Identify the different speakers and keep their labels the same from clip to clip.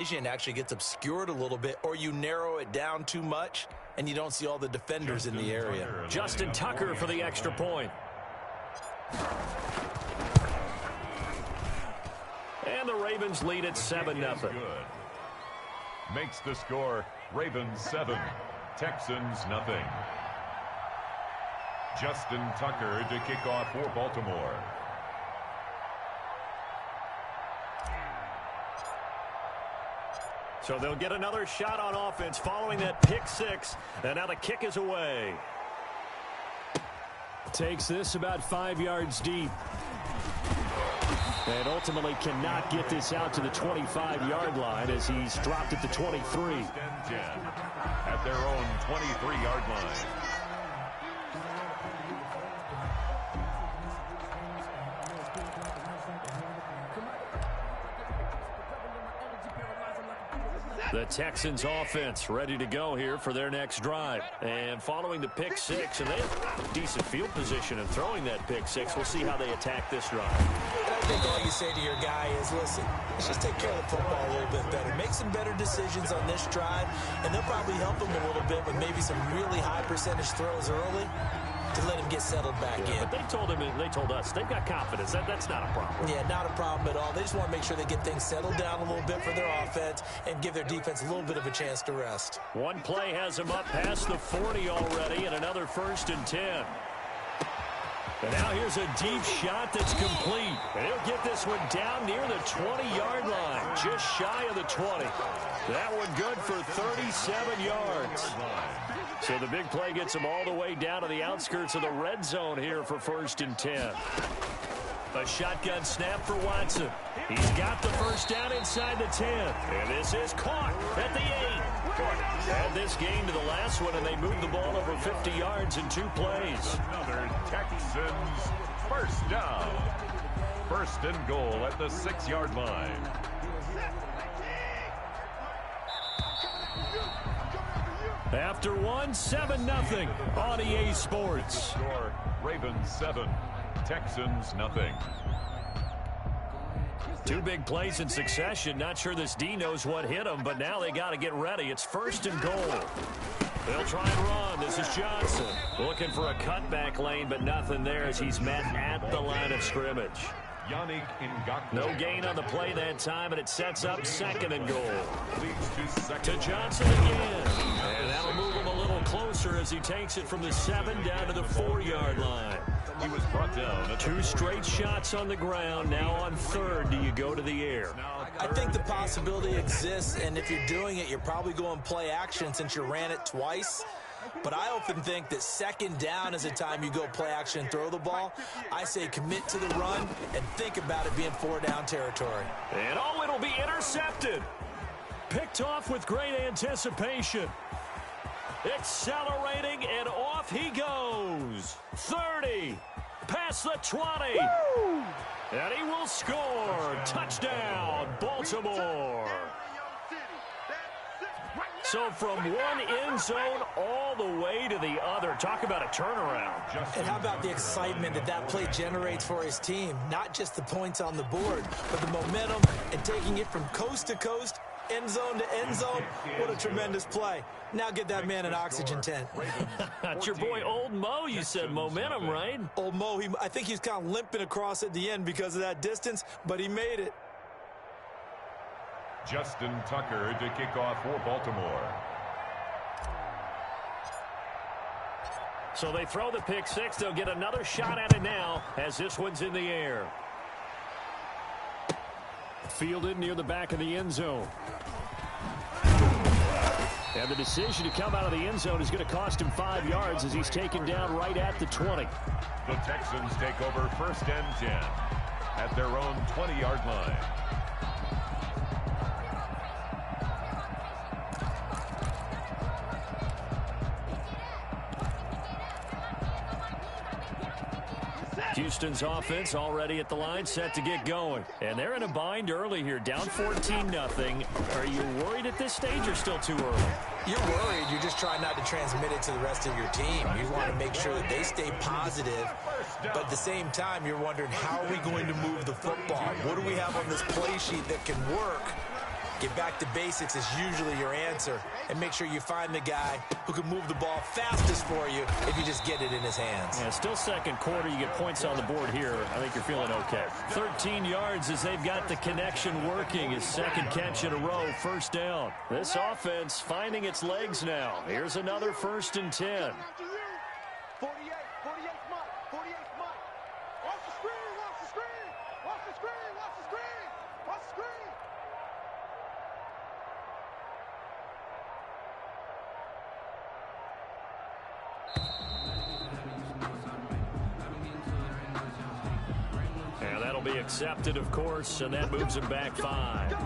Speaker 1: vision actually gets obscured a little bit, or you narrow it down too much, and you don't see all the defenders in the area.
Speaker 2: Justin Tucker for the extra point. And the Ravens lead at 7-0.
Speaker 3: Makes the score Ravens 7, Texans nothing. Justin Tucker to kick off for Baltimore.
Speaker 2: So they'll get another shot on offense following that pick six. And now the kick is away.
Speaker 4: Takes this about 5 yards deep. And ultimately cannot get this out to the 25-yard line as he's dropped at the 23.
Speaker 3: At their own 23-yard line.
Speaker 2: The Texans offense ready to go here for their next drive. And following the pick six, and they have decent field position in throwing that pick six. We'll see how they attack this drive.
Speaker 1: And I think all you say to your guy is, listen, let's just take care of the football a little bit better. Make some better decisions on this drive, and they'll probably help him a little bit with maybe some really high percentage throws early to let him get settled back in.
Speaker 2: But they told us they've got confidence. That's not a problem.
Speaker 1: Yeah, not a problem at all. They just want to make sure they get things settled down a little bit for their offense and give their defense a little bit of a chance to rest.
Speaker 2: One play has them up past the 40 already, and another 1st and 10. And now here's a deep shot that's complete. And he'll get this one down near the 20-yard line, just shy of the 20. That one good for 37 yards. So the big play gets him all the way down to the outskirts of the red zone here for 1st and 10. A shotgun snap for Watson. He's got the first down inside the 10. And this is caught at the 8. Add this game to the last one, and they move the ball over 50 yards in 2 plays.
Speaker 3: Another Texans first down. 1st and goal at the 6-yard line.
Speaker 4: After one, 7-0 on EA Sports.
Speaker 3: Score Ravens 7, Texans nothing.
Speaker 2: 2 big plays in succession. Not sure this D knows what hit him, but now they got to get ready. It's 1st and goal. They'll try and run. This is Johnson. Looking for a cutback lane, but nothing there as he's met at the line of scrimmage. No gain on the play that time, and it sets up 2nd and goal. To Johnson again. And that'll move him a little closer as he takes it from the 7 down to the 4-yard line.
Speaker 3: He was brought down.
Speaker 2: 2 straight shots on the ground. Now on 3rd, do you go to the air?
Speaker 1: I think the possibility exists, and if you're doing it, you're probably going play action since you ran it twice. But I often think that 2nd down is the time you go play action and throw the ball. I say commit to the run and think about it being 4-down territory.
Speaker 2: And oh, it'll be intercepted. Picked off with great anticipation. Accelerating, and off he goes. 30, past the 20. Woo! And he will score. Touchdown, Baltimore. So from one end zone all the way to the other. Talk about a turnaround.
Speaker 1: And how about the excitement that play generates for his team? Not just the points on the board, but the momentum and taking it from coast to coast, end zone to end zone. What a tremendous play. Now get that man an oxygen tent.
Speaker 2: That's your boy Old Mo, you said. Momentum, right?
Speaker 1: Old Mo, I think he's kind of limping across at the end because of that distance, but he made it.
Speaker 3: Justin Tucker to kick off for Baltimore.
Speaker 2: So they throw the pick six. They'll get another shot at it now as this one's in the air.
Speaker 4: Fielded near the back of the end zone. And the decision to come out of the end zone is going to cost him 5 yards as he's taken down right at the 20.
Speaker 3: The Texans take over 1st and 10 at their own 20-yard line.
Speaker 2: Houston's offense already at the line, set to get going. And they're in a bind early here, down 14-0. Are you worried at this stage or still too early?
Speaker 1: You're worried. You're just trying not to transmit it to the rest of your team. You want to make sure that they stay positive, but at the same time, you're wondering, how are we going to move the football? What do we have on this play sheet that can work? Get back to basics is usually your answer, and make sure you find the guy who can move the ball fastest for you if you just get it in his hands.
Speaker 2: Yeah, still second quarter. You get points on the board here. I think you're feeling okay. 13 yards as they've got the connection working. His second catch in a row, first down. This offense finding its legs now. Here's another 1st and 10.
Speaker 5: 48, Mike. 48, Mike. Watch the screen, watch the screen. Watch the screen, watch the screen. Watch the screen.
Speaker 2: And that'll be accepted, of course, and that moves him back 5.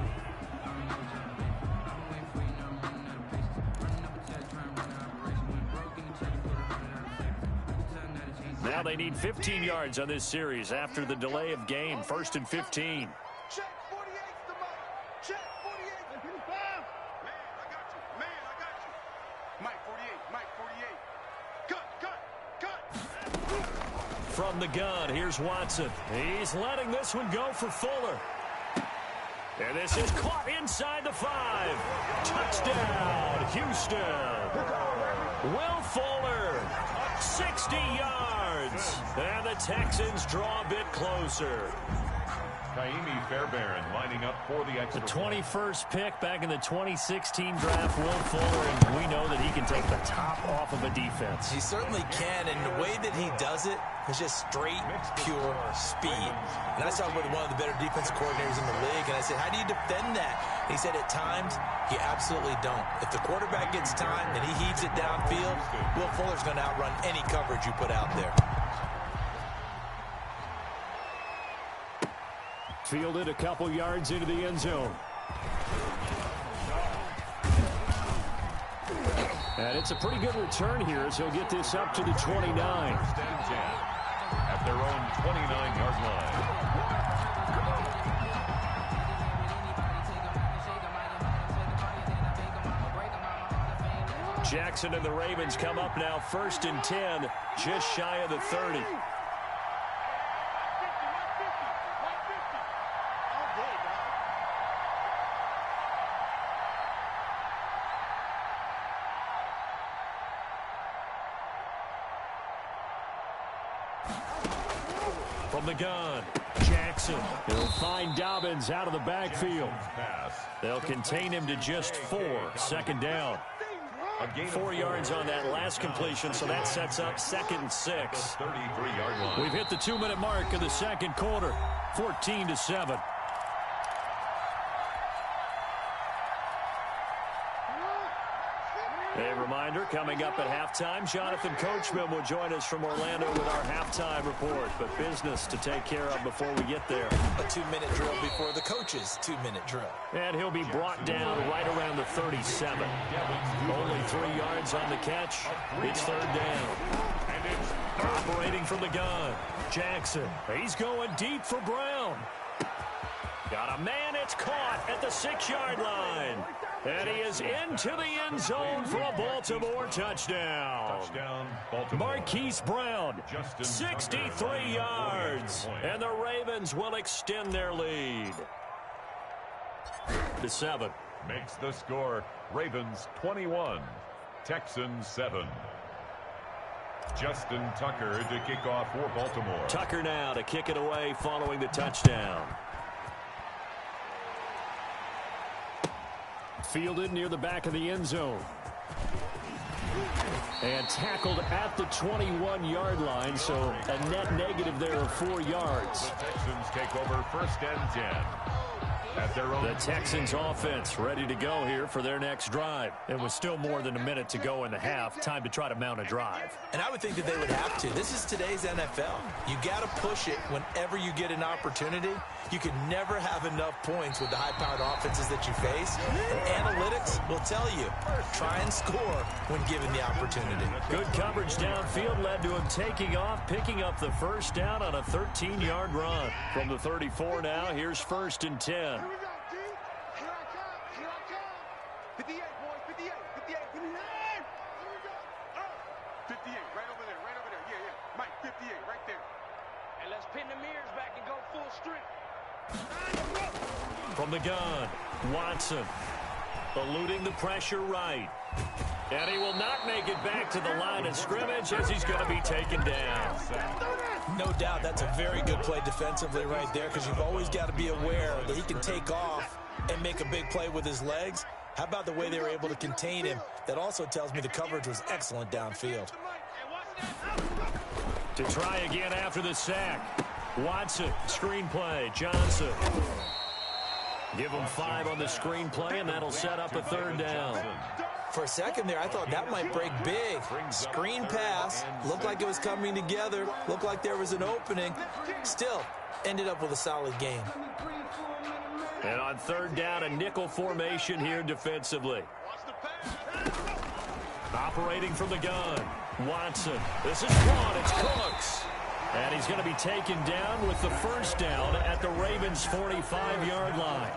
Speaker 2: Now they need 15 yards on this series after the delay of game. 1st and 15.
Speaker 5: Check 48's the Mike. Check 48. Man, I got you. Man, I got you. Mike 48. Mike 48. Cut.
Speaker 2: From the gun, here's Watson. He's letting this one go for Fuller. And this is caught inside the 5. Touchdown, Houston. Will Fuller, 60 yards. And the Texans draw a bit closer.
Speaker 3: Kaimi Fairbairn lining up for the extra.
Speaker 2: The 21st pick back in the 2016 draft, Will Fuller, and we know that he can take the top off of a defense.
Speaker 1: He certainly can, and the way that he does it is just straight, pure speed. And I talked with one of the better defense coordinators in the league, and I said, how do you defend that? And he said, at times, you absolutely don't. If the quarterback gets time and he heaves it downfield, Will Fuller's going to outrun any coverage you put out there.
Speaker 2: Fielded a couple yards into the end zone. And it's a pretty good return here as he'll get this up to the 29.
Speaker 3: 1st and 10 at their own 29-yard line.
Speaker 2: Jackson and the Ravens come up now 1st and 10, just shy of the 30. From the gun, Jackson. He'll find Dobbins out of the backfield. They'll contain him to just 4. 2nd down. 4 yards on that last completion, so that sets up 2nd and 6.
Speaker 3: 33-yard line.
Speaker 2: We've hit the 2-minute mark of the second quarter. 14-7. A reminder, coming up at halftime, Jonathan Coachman will join us from Orlando with our halftime report. But business to take care of before we get there.
Speaker 1: A 2-minute drill before the coach's 2-minute drill.
Speaker 2: And he'll be brought down right around the 37. Only 3 yards on the catch. It's 3rd down. Operating from the gun, Jackson. He's going deep for Brown. Got a man, it's caught at the 6-yard line. And he is into the end zone for a Baltimore touchdown.
Speaker 3: Touchdown, Baltimore.
Speaker 2: Marquise Brown, 63 yards. And the Ravens will extend their lead to 7.
Speaker 3: Makes the score Ravens 21, Texans 7. Justin Tucker to kick off for Baltimore.
Speaker 2: Tucker now to kick it away following the touchdown. Fielded near the back of the end zone. And tackled at the 21-yard line, so a net negative there of 4 yards.
Speaker 3: The Texans take over 1st and 10. At their own.
Speaker 2: The Texans offense ready to go here for their next drive. It was still more than a minute to go in the half. Time to try to mount a drive.
Speaker 1: And I would think that they would have to. This is today's NFL. You got to push it whenever you get an opportunity. You can never have enough points with the high-powered offenses that you face. And analytics will tell you, try and score when given the opportunity.
Speaker 2: Good coverage downfield led to him taking off, picking up the 1st down on a 13-yard run. From the 34 now, here's 1st and 10.
Speaker 5: Here we go, G. Here I come. Here I come. 58, boys. 58. 58. 58. Here we go. 58. Right over there. Yeah. Mike, 58. Right there.
Speaker 6: And let's pin the mirrors back and go full strength.
Speaker 2: From the gun, Watson. Eluding the pressure right. And he will not make it back to the line of scrimmage as he's going to be taken down.
Speaker 1: No doubt that's a very good play defensively right there, because you've always got to be aware that he can take off and make a big play with his legs. How about the way they were able to contain him? That also tells me the coverage was excellent downfield.
Speaker 2: To try again after the sack. Watson, screen play, Johnson. Give him 5 on the screen play, and that'll set up a 3rd down.
Speaker 1: For a second there, I thought that might break big. Screen pass, looked like it was coming together, looked like there was an opening. Still, ended up with a solid game.
Speaker 2: And on 3rd down, a nickel formation here defensively. Operating from the gun, Watson. This is one, it's Cooks. And he's going to be taken down with the 1st down at the Ravens' 45-yard line.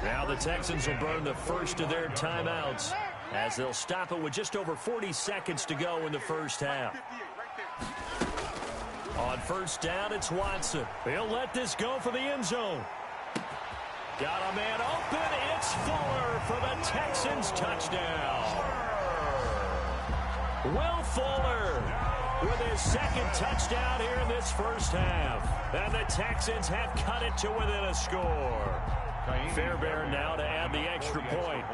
Speaker 2: Now the Texans will burn the first of their timeouts, as they'll stop it with just over 40 seconds to go in the first half. On 1st down, it's Watson. He'll let this go for the end zone. Got a man open. It's Fuller for the Texans touchdown. Will Fuller with his 2nd touchdown here in this first half. And the Texans have cut it to within a score. Fairbairn now to add the extra point.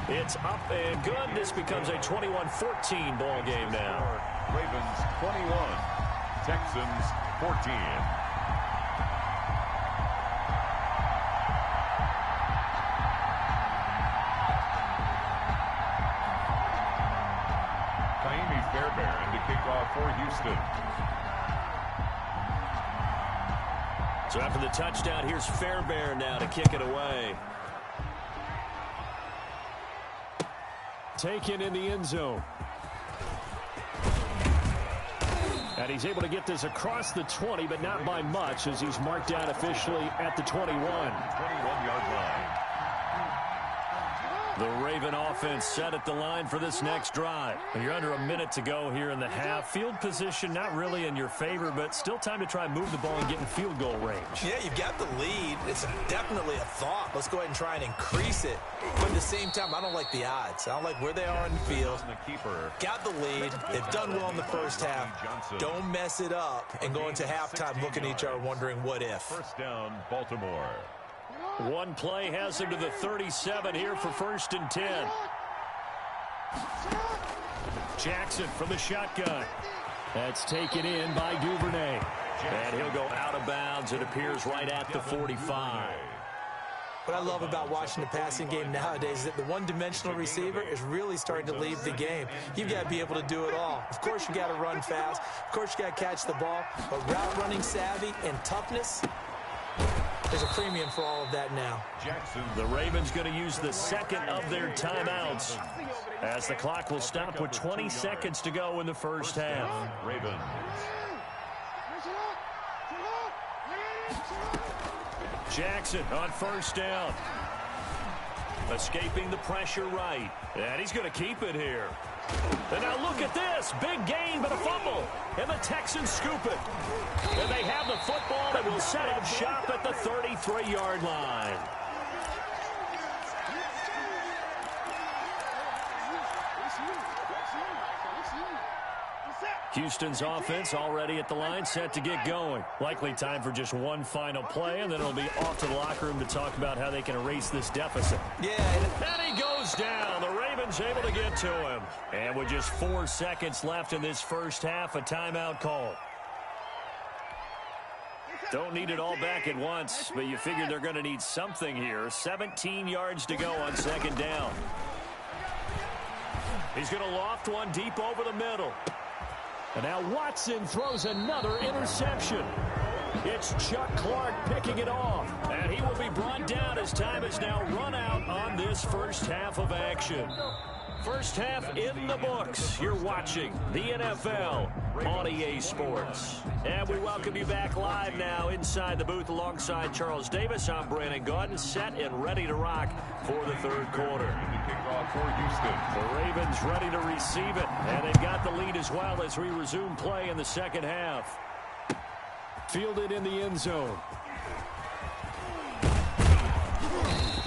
Speaker 2: It's up and good. This becomes a 21-14 ball game now.
Speaker 3: Ravens 21, Texans 14. Fairbairn to kick off for Houston.
Speaker 2: So after the touchdown, here's Fairbairn now to kick it away. Taken in the end zone. And he's able to get this across the 20, but not by much, as he's marked down officially at the 21.
Speaker 3: 21-yard line.
Speaker 2: The Raven offense set at the line for this next drive. And you're under a minute to go here in the half. Field position not really in your favor, but still time to try and move the ball and get in field goal range. Yeah, you've got the lead. It's definitely a thought. Let's go ahead and try and increase it. But at the same time, I don't like the odds. I don't like where they are in the field. Got the lead. They've done well in the first half. Don't mess it up and go into halftime looking at each other wondering what if.
Speaker 3: 1st down, Baltimore.
Speaker 2: One play has him to the 37 here for 1st and 10. Jackson from the shotgun. That's taken in by Duvernay. And he'll go out of bounds. It appears right at the 45.
Speaker 1: What I love about watching the passing game nowadays is that the one-dimensional receiver is really starting to lead the game. You've got to be able to do it all. Of course, you got to run fast. Of course, you got to catch the ball. But route running savvy and toughness, there's a premium for all of that now.
Speaker 2: The Ravens going to use the 2nd of their timeouts, as the clock will stop with 20 seconds to go in the first half.
Speaker 3: Ravens.
Speaker 2: Jackson on 1st down. Escaping the pressure right. And he's going to keep it here. And now look at this. Big gain, but a fumble. And the Texans scoop it. And they have the football that will set up shop at the 33-yard line. Houston's offense already at the line, set to get going. Likely time for just one final play, and then it'll be off to the locker room to talk about how they can erase this deficit.
Speaker 1: Yeah.
Speaker 2: And he goes down. The Ravens able to get to him. And with just 4 seconds left in this first half, a timeout call. Don't need it all back at once, but you figure they're going to need something here. 17 yards to go on 2nd down. He's going to loft one deep over the middle. And now Watson throws another interception. It's Chuck Clark picking it off. And he will be brought down as time is now run out on this first half of action. First half in the books. You're watching the NFL on EA Sports. And we welcome you back live now inside the booth alongside Charles Davis. I'm Brandon Gaudin, set and ready to rock for the third quarter.
Speaker 3: Kickoff for Houston.
Speaker 2: The Ravens ready to receive it, and they've got the lead as well as we resume play in the second half. Fielded in the end zone.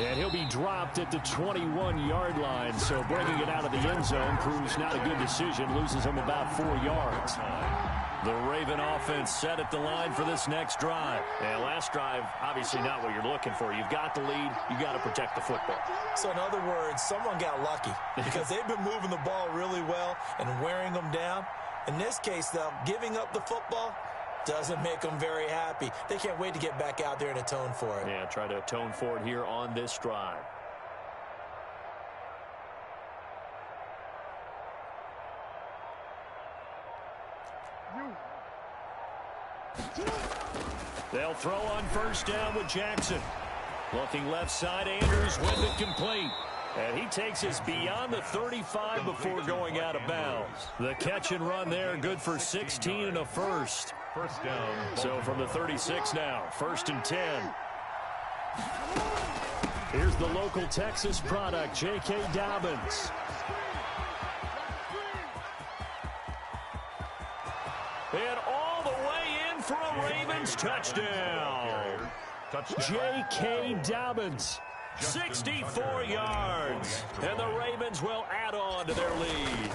Speaker 2: And he'll be dropped at the 21-yard line, so bringing it out of the end zone proves not a good decision, loses him about 4 yards. The Raven offense set at the line for this next drive. And last drive, obviously not what you're looking for. You've got the lead. You got to protect the football.
Speaker 1: So in other words, someone got lucky because they've been moving the ball really well and wearing them down. In this case, though, giving up the football doesn't make them very happy. They can't wait to get back out there and atone for it.
Speaker 2: Yeah, try to atone for it here on this drive. They'll throw on first down with Jackson. Looking left side, Andrews with it complete. And he takes us beyond the 35 before going out of bounds. The catch and run there, good for 16 and a first.
Speaker 3: First down.
Speaker 2: So from the 36 now, 1st and 10. Here's the local Texas product, J.K. Dobbins. And all the way in for a Ravens touchdown. J.K. Dobbins, 64 yards. And the Ravens will add on to their lead.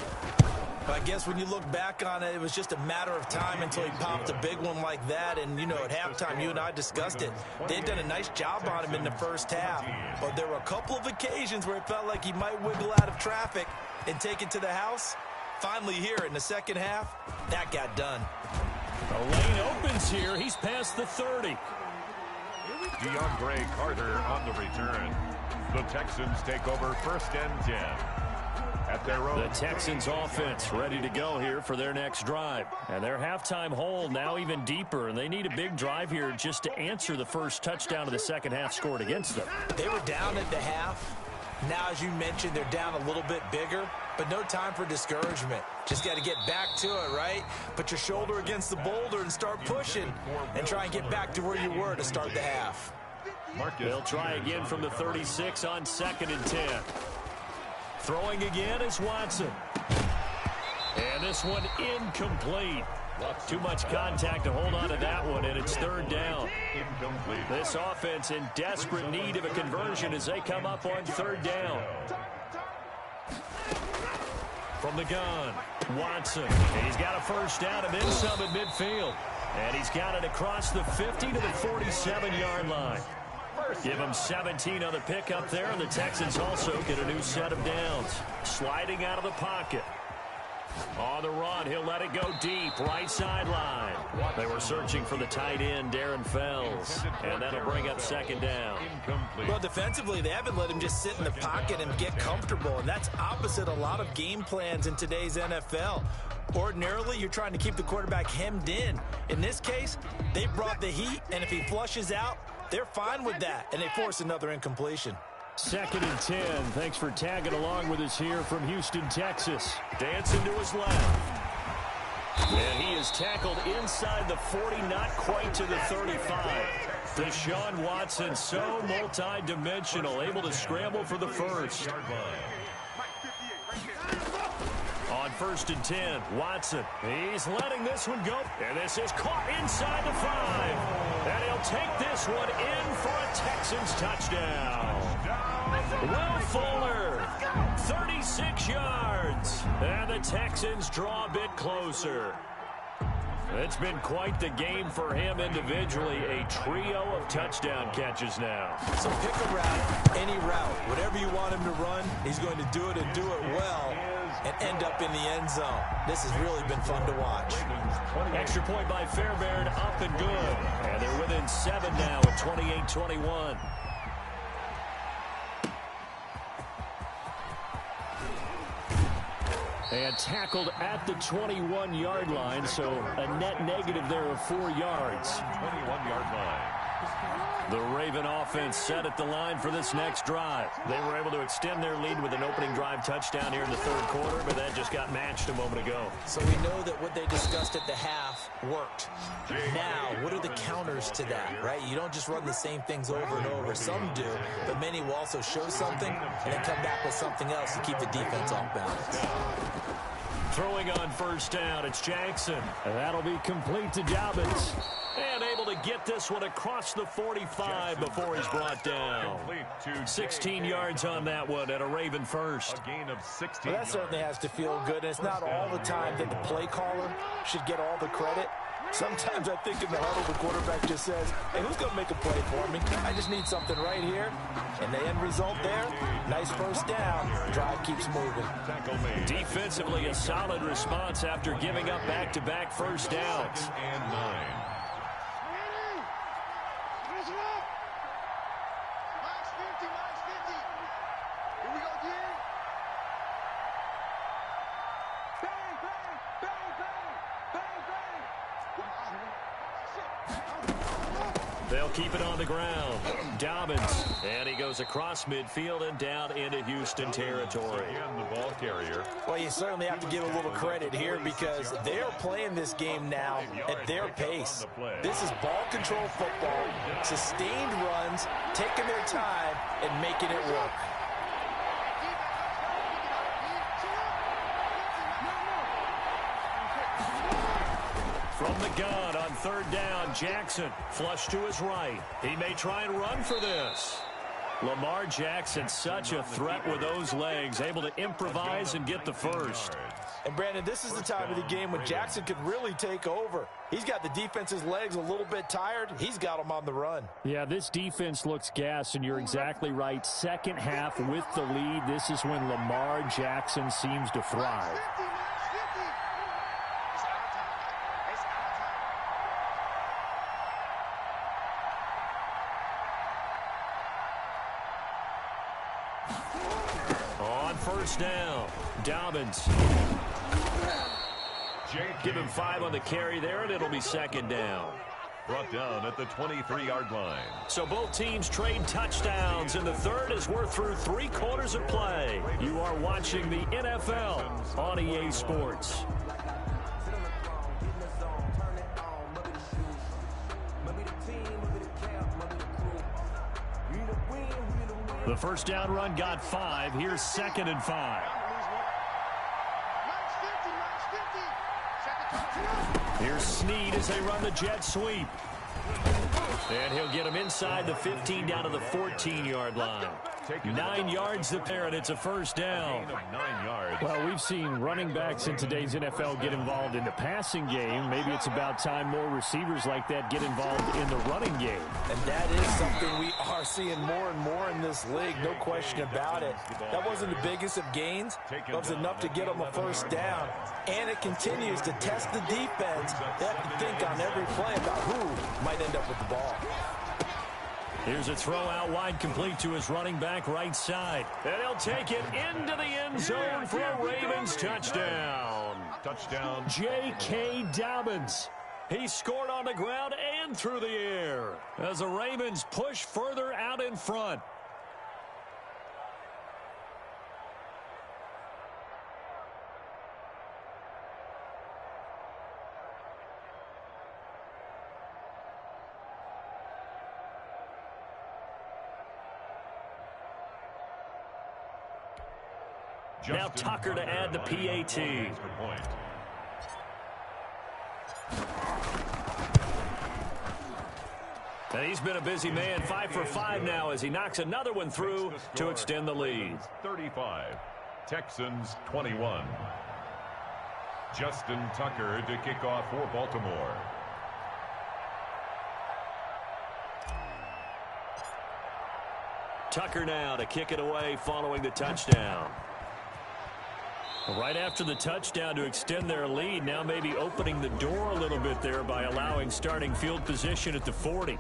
Speaker 1: But I guess when you look back on it, it was just a matter of time until he popped a big one like that. And, you know, at halftime, you and I discussed it. They'd done a nice job on him in the first half. But there were a couple of occasions where it felt like he might wiggle out of traffic and take it to the house. Finally here in the second half, that got done.
Speaker 2: The lane opens here. He's past the 30.
Speaker 3: DeAndre Carter on the return. The Texans take over 1st and 10. At their own.
Speaker 2: The Texans offense ready to go here for their next drive. And their halftime hole now even deeper, and they need a big drive here just to answer the first touchdown of the second half scored against them.
Speaker 1: They were down at the half. Now, as you mentioned, they're down a little bit bigger, but no time for discouragement. Just got to get back to it, right? Put your shoulder against the boulder and start pushing and try and get back to where you were to start the half.
Speaker 2: They'll try again from the 36 on 2nd and 10. Throwing again is Watson. And this one incomplete. Too much contact to hold on to that one, and it's 3rd down. This offense in desperate need of a conversion as they come up on 3rd down. From the gun, Watson. And he's got a first down and then some at midfield. And he's got it across the 50 to the 47-yard line. Give him 17 on the pickup there, and the Texans also get a new set of downs. Sliding out of the pocket. On the run, he'll let it go deep, right sideline. They were searching for the tight end, Darren Fells, and that'll bring up 2nd down.
Speaker 1: Well, defensively, they haven't let him just sit in the pocket and get comfortable, and that's opposite a lot of game plans in today's NFL. Ordinarily, you're trying to keep the quarterback hemmed in. In this case, they brought the heat, and if he flushes out, they're fine with that, and they force another incompletion.
Speaker 2: 2nd and 10. Thanks for tagging along with us here from Houston, Texas. Dancing to his left. And he is tackled inside the 40, not quite to the 35. Deshaun Watson, so multi-dimensional, able to scramble for the first. On 1st and 10, Watson. He's letting this one go. And this is caught inside the 5. And he'll take this one in for a Texans touchdown. Will Fuller, 36 yards. And the Texans draw a bit closer. It's been quite the game for him individually. A trio of touchdown catches now.
Speaker 1: So pick a route, any route. Whatever you want him to run, he's going to do it and do it well and end up in the end zone. This has really been fun to watch.
Speaker 2: Extra point by Fairbairn, up and good. And they're within 7 now at 28-21. And tackled at the 21-yard line, so a net negative there of 4 yards.
Speaker 3: 21-yard line.
Speaker 2: The Raven offense set at the line for this next drive. They were able to extend their lead with an opening drive touchdown here in the third quarter, but that just got matched a moment ago.
Speaker 1: So we know that what they discussed at the half worked. Now, what are the counters to that, right? You don't just run the same things over and over. Some do, but many will also show something and then come back with something else to keep the defense off balance.
Speaker 2: Throwing on first down, it's Jackson. And that'll be complete to Dobbins. And able to get this one across the 45 before he's brought down. 16 yards on that one and a Raven first.
Speaker 3: A gain of 16
Speaker 1: Well, that certainly has to feel good. And it's not all the time that the play caller should get all the credit. Sometimes I think in the huddle, the quarterback just says, hey, who's going to make a play for me? I just need something right here. And the end result there, nice first down. Drive keeps moving.
Speaker 2: Defensively, a solid response after giving up back-to-back first downs.
Speaker 3: 2nd and 9.
Speaker 2: They'll keep it on the ground. Dobbins, and he goes across midfield and down into Houston territory.
Speaker 3: And the ball carrier.
Speaker 1: Well, you certainly have to give a little credit here because they are playing this game now at their pace. This is ball control football, sustained runs, taking their time, and making it work.
Speaker 2: From the gun on third down, Jackson flush to his right. He may try and run for this. Lamar Jackson, such a threat with those legs, able to improvise and get the first.
Speaker 1: And, Brandon, this is the time of the game when Jackson could really take over. He's got the defense's legs a little bit tired. He's got them on the run.
Speaker 4: Yeah, this defense looks gassed, and you're exactly right. Second half with the lead, this is when Lamar Jackson seems to thrive.
Speaker 2: First down, Dobbins. Give him 5 on the carry there, and it'll be second down.
Speaker 3: Brought down at the 23-yard line.
Speaker 2: So both teams trade touchdowns, and the third as we're through 3 quarters of play. You are watching the NFL on EA Sports. The first down run got 5. Here's 2nd and 5. Here's Snead as they run the jet sweep. And he'll get him inside the 15 down to the 14-yard line. 9 yards there, and it's a first down.
Speaker 3: 9 yards.
Speaker 4: Well, we've seen running backs in today's NFL get involved in the passing game. Maybe it's about time more receivers like that get involved in the running game.
Speaker 1: And that is something we are seeing more and more in this league, no question about it. That wasn't the biggest of gains, but it was enough to get them a first down. And it continues to test the defense. They have to think on every play about who might end up with the ball.
Speaker 2: Here's a throw out wide, complete to his running back right side. And he'll take it into the end zone for a Ravens touchdown.
Speaker 3: Touchdown.
Speaker 2: J.K. Dobbins. He scored on the ground and through the air as the Ravens push further out in front. Now Tucker to add the PAT. And he's been a busy man, 5 for 5 now as he knocks another one through to extend the lead.
Speaker 3: 35, Texans 21. Justin Tucker to kick off for Baltimore.
Speaker 2: Tucker now to kick it away following the touchdown. Right after the touchdown to extend their lead, now maybe opening the door a little bit there by allowing starting field position at the 40.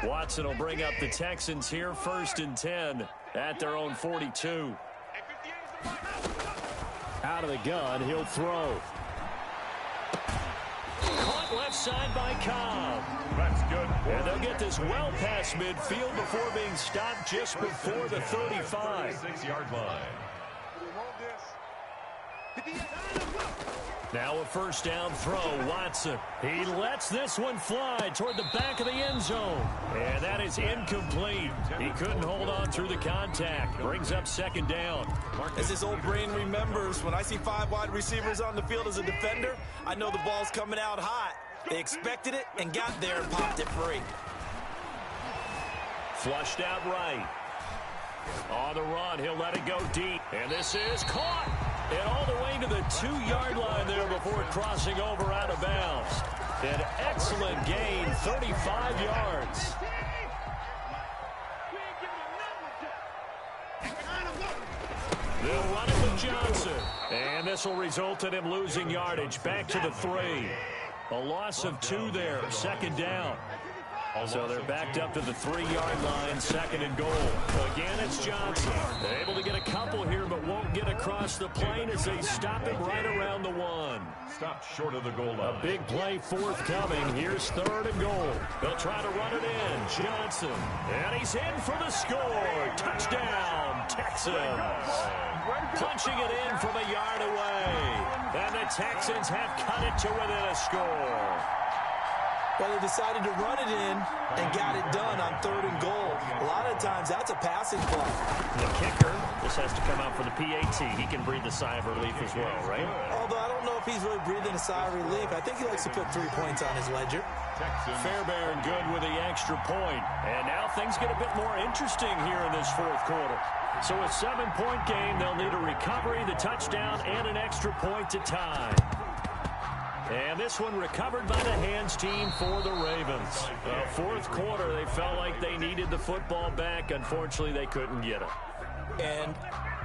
Speaker 2: Watson will bring up the Texans here, 1st and 10 at their own 42.
Speaker 4: Out of the gun, he'll throw.
Speaker 2: Caught left side by Cobb.
Speaker 3: That's good.
Speaker 2: And they'll get this well past midfield before being stopped just before the 35.
Speaker 3: 6-yard line.
Speaker 2: Now a 1st down throw, Watson. He lets this one fly toward the back of the end zone. And that is incomplete. He couldn't hold on through the contact. Brings up 2nd down.
Speaker 1: As his old brain remembers, when I see 5 wide receivers on the field as a defender, I know the ball's coming out hot. They expected it and got there and popped it free.
Speaker 2: Flushed out right. On the run, he'll let it go deep. And this is caught. And all the way to the 2-yard line there before crossing over out of bounds. An excellent gain, 35 yards. They'll run it with Johnson. And this will result in him losing yardage. Back to the 3. A loss of 2 there, 2nd down. So they're backed up to the 3-yard line, 2nd and goal. Again, it's Johnson. They're able to get a couple here, but won't get across the plane as they stop him right around the 1.
Speaker 3: Stopped short of the goal line.
Speaker 2: A big play forthcoming. Here's 3rd and goal. They'll try to run it in. Johnson. And he's in for the score. Touchdown, Texans. Punching it in from a yard away. And the Texans have cut it to within a score.
Speaker 1: Well, they decided to run it in and got it done on 3rd and goal. A lot of times, that's a passing play.
Speaker 2: The kicker, this has to come out for the PAT. He can breathe a sigh of relief as well, right?
Speaker 1: Although I don't know if he's really breathing a sigh of relief. I think he likes to put 3 points on his ledger.
Speaker 2: Fairbairn good with the extra point. And now things get a bit more interesting here in this 4th quarter. So a 7-point game, they'll need a recovery, the touchdown, and an extra point to tie. And this one recovered by the hands team for the Ravens. 4th quarter, they felt like they needed the football back. Unfortunately, they couldn't get it.
Speaker 1: And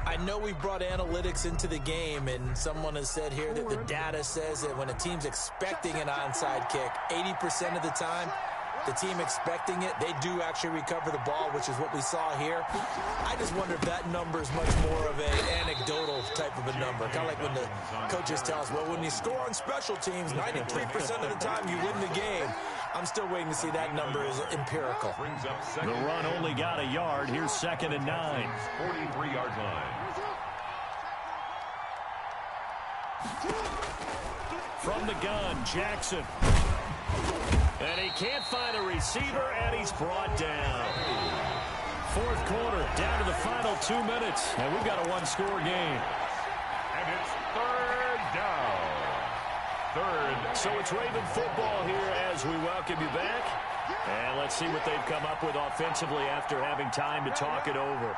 Speaker 1: I know we brought analytics into the game, and someone has said here that the data says that when a team's expecting an onside kick, 80% of the time, the team expecting it, they do actually recover the ball, which is what we saw here. I just wonder if that number is much more of an anecdotal type of a number. Kind of like when the coaches tell us, well, when you score on special teams, 93% of the time you win the game. I'm still waiting to see that number is empirical.
Speaker 2: The run only got a yard. Here's 2nd and 9.
Speaker 3: 43-yard line.
Speaker 2: From the gun, Jackson. And he can't find a receiver, and he's brought down. 4th quarter, down to the final 2 minutes, and we've got a 1-score game.
Speaker 3: And it's 3rd down. 3rd.
Speaker 2: So it's Raven football here as we welcome you back. And let's see what they've come up with offensively after having time to talk it over.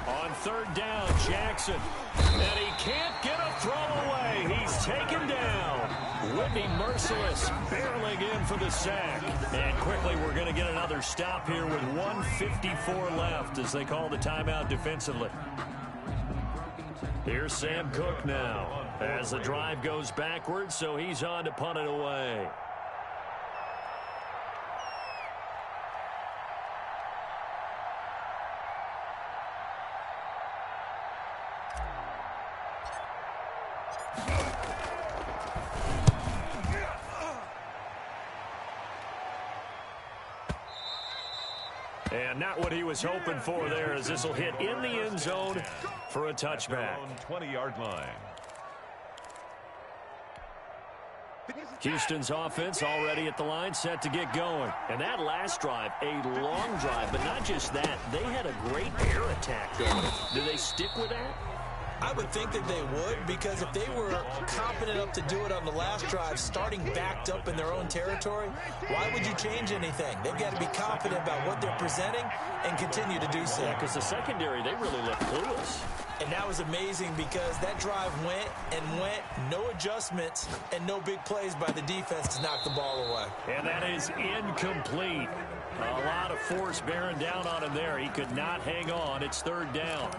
Speaker 2: On 3rd down, Jackson. And he can't get a throw away. He's taken down. Whitney Merciless barreling in for the sack. And quickly we're going to get another stop here with 1:54 left as they call the timeout defensively. Here's Sam Cook now as the drive goes backwards, so he's on to punt it away. And not what he was hoping for there, as this will hit in the end zone for a touchback.
Speaker 3: 20-yard line.
Speaker 2: Houston's offense already at the line, set to get going. And that last drive, a long drive, but not just that. They had a great air attack going. Do they stick with that?
Speaker 1: I would think that they would, because if they were confident enough to do it on the last drive, starting backed up in their own territory, why would you change anything? They've got to be confident about what they're presenting and continue to do so.
Speaker 2: Yeah, because the secondary, they really looked clueless.
Speaker 1: And that was amazing because that drive went and went, no adjustments, and no big plays by the defense to knock the ball away.
Speaker 2: And that is incomplete. A lot of force bearing down on him there. He could not hang on. It's 3rd down.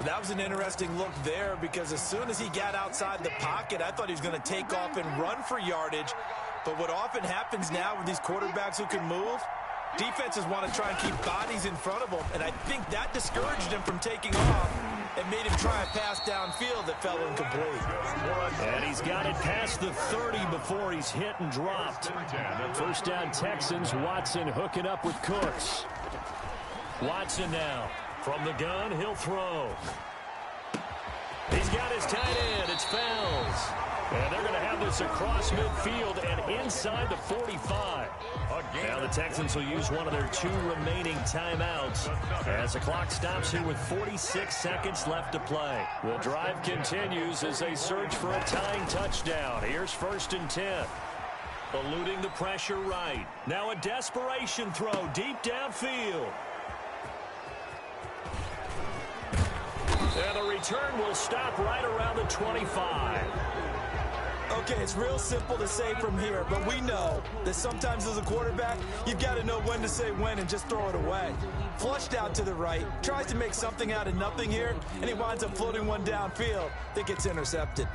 Speaker 1: That was an interesting look there because as soon as he got outside the pocket, I thought he was going to take off and run for yardage. But what often happens now with these quarterbacks who can move, defenses want to try and keep bodies in front of them, and I think that discouraged him from taking off and made him try a pass downfield that fell incomplete.
Speaker 2: And he's got it past the 30 before he's hit and dropped. First down Texans, Watson hooking up with Cooks. Watson now. From the gun, he'll throw. He's got his tight end. It's Fells. And they're going to have this across midfield and inside the 45. Now the Texans will use one of their 2 remaining timeouts as the clock stops here with 46 seconds left to play. The drive continues as they search for a tying touchdown. Here's 1st and 10. Eluding the pressure right. Now a desperation throw deep downfield. And the return will stop right around the 25.
Speaker 1: Okay, it's real simple to say from here, but we know that sometimes as a quarterback, you've got to know when to say when and just throw it away. Flushed out to the right, tries to make something out of nothing here, and he winds up floating one downfield that gets intercepted.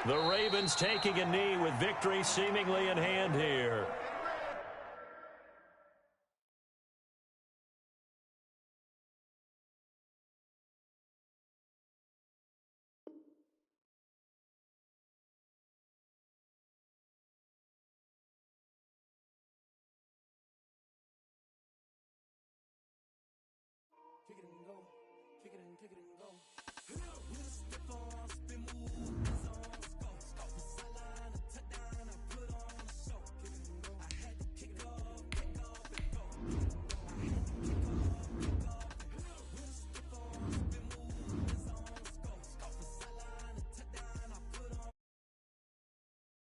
Speaker 2: The Ravens taking a knee with victory seemingly in hand here.
Speaker 6: Kick it and go.